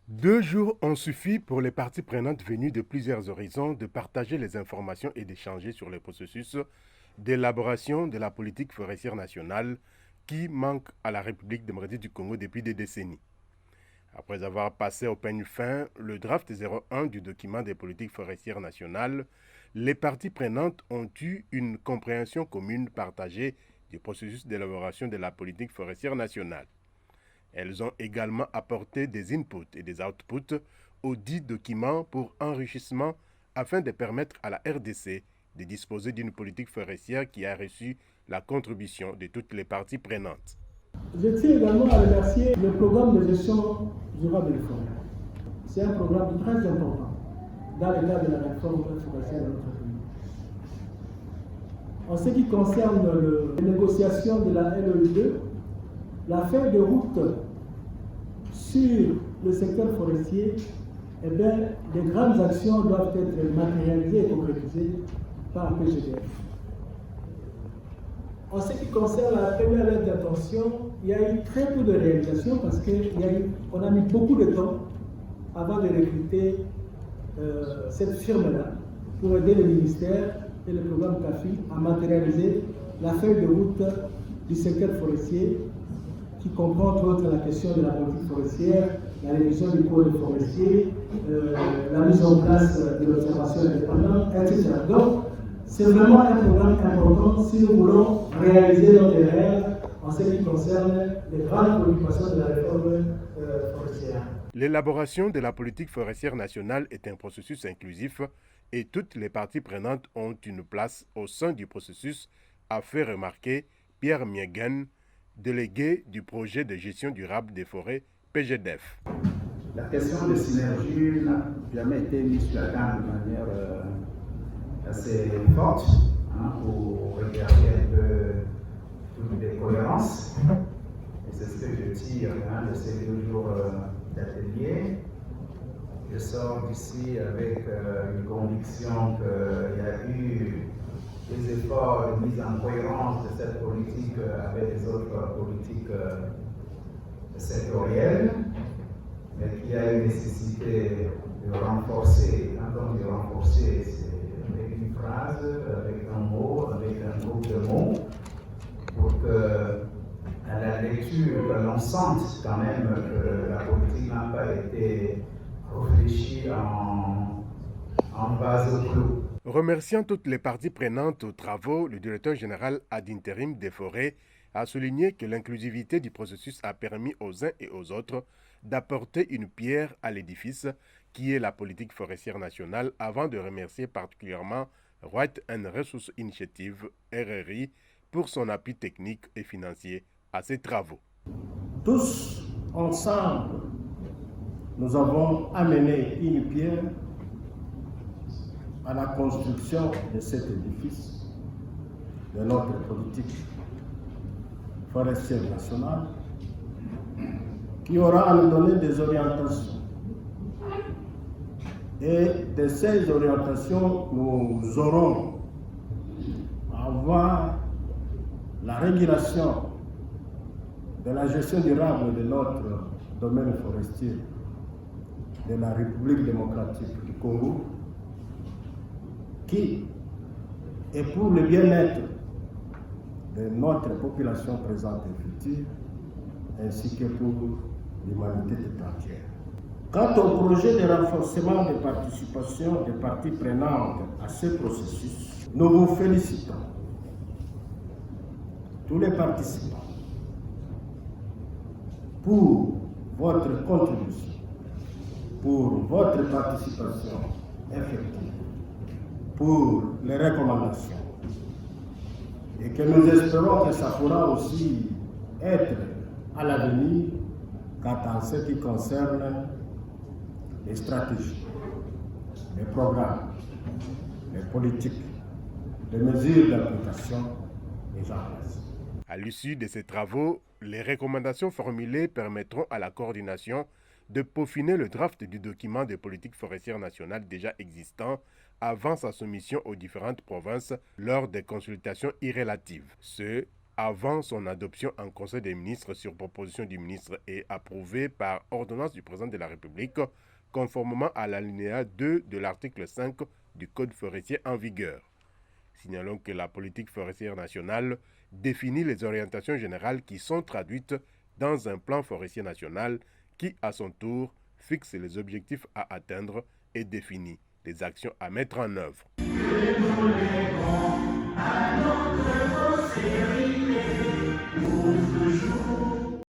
2 jours ont suffi pour les parties prenantes venues de plusieurs horizons de partager les informations et d'échanger sur le processus d'élaboration de la politique forestière nationale qui manque à la République démocratique du Congo depuis des décennies. Après avoir passé au peigne fin le draft 01 du document des politiques forestières nationales, les parties prenantes ont eu une compréhension commune partagée du processus d'élaboration de la politique forestière nationale. Elles ont également apporté des inputs et des outputs aux dits documents pour enrichissement afin de permettre à la RDC de disposer d'une politique forestière qui a reçu la contribution de toutes les parties prenantes. Je tiens également à remercier le programme de gestion durable des forêts. C'est un programme très important dans le cadre de la réforme forestière de notre pays. En ce qui concerne les négociations de la LOI2, la feuille de route sur le secteur forestier, eh bien, des grandes actions doivent être matérialisées et concrétisées par PGDF. En ce qui concerne la première lettre d'intention, il y a eu très peu de réalisations parce qu'on a mis beaucoup de temps avant de recruter cette firme-là pour aider le ministère et le programme CAFI à matérialiser la feuille de route du secteur forestier qui comprend entre autres la question de la politique forestière, la révision du code forestier, la mise en place de l'observation indépendante, etc. Donc, c'est vraiment un programme important si nous voulons réaliser notre rêve en ce qui concerne les grandes préoccupations de la réforme forestière. L'élaboration de la politique forestière nationale est un processus inclusif et toutes les parties prenantes ont une place au sein du processus, a fait remarquer Pierre Miegen, délégué du projet de gestion durable des forêts PGDF. La question de synergie n'a jamais été mise sur la table de manière assez forte pour regarder un peu toutes les cohérences. Et c'est ce que je tire de ces 2 jours d'atelier. Je sors d'ici avec une conviction qu'il y a eu des efforts de mise en cohérence de cette politique avec les autres politiques sectorielles, mais qu'il y a une nécessité de renforcer. Quand on dit renforcer, c'est avec une phrase, avec un mot, avec un groupe de mots, pour que à la lecture, l'on sente quand même que la politique n'a pas été réfléchie en base au clou. Remerciant toutes les parties prenantes aux travaux, le directeur général ad intérim des forêts a souligné que l'inclusivité du processus a permis aux uns et aux autres d'apporter une pierre à l'édifice qui est la politique forestière nationale avant de remercier particulièrement Right and Resource Initiative, RRI, pour son appui technique et financier à ces travaux. Tous ensemble, nous avons amené une pierre à la construction de cet édifice, de notre politique forestière nationale, qui aura à nous donner des orientations. Et de ces orientations, nous aurons à avoir la régulation de la gestion durable de notre domaine forestier de la République démocratique du Congo, qui est pour le bien-être de notre population présente et future, ainsi que pour l'humanité tout entière. Quant au projet de renforcement des participations des parties prenantes à ce processus, nous vous félicitons, tous les participants, pour votre contribution, pour votre participation effective, pour les recommandations, et que nous espérons que ça pourra aussi être à l'avenir quant à ce qui concerne les stratégies, les programmes, les politiques, les mesures d'application et j'en passe. À l'issue de ces travaux, les recommandations formulées permettront à la coordination de peaufiner le draft du document de politique forestière nationale déjà existant avant sa soumission aux différentes provinces lors des consultations irrélatives. Ce avant son adoption en Conseil des ministres sur proposition du ministre et approuvé par ordonnance du président de la République, conformément à l'alinéa 2 de l'article 5 du Code forestier en vigueur. Signalons que la politique forestière nationale définit les orientations générales qui sont traduites dans un plan forestier national qui, à son tour, fixe les objectifs à atteindre et définit les actions à mettre en œuvre.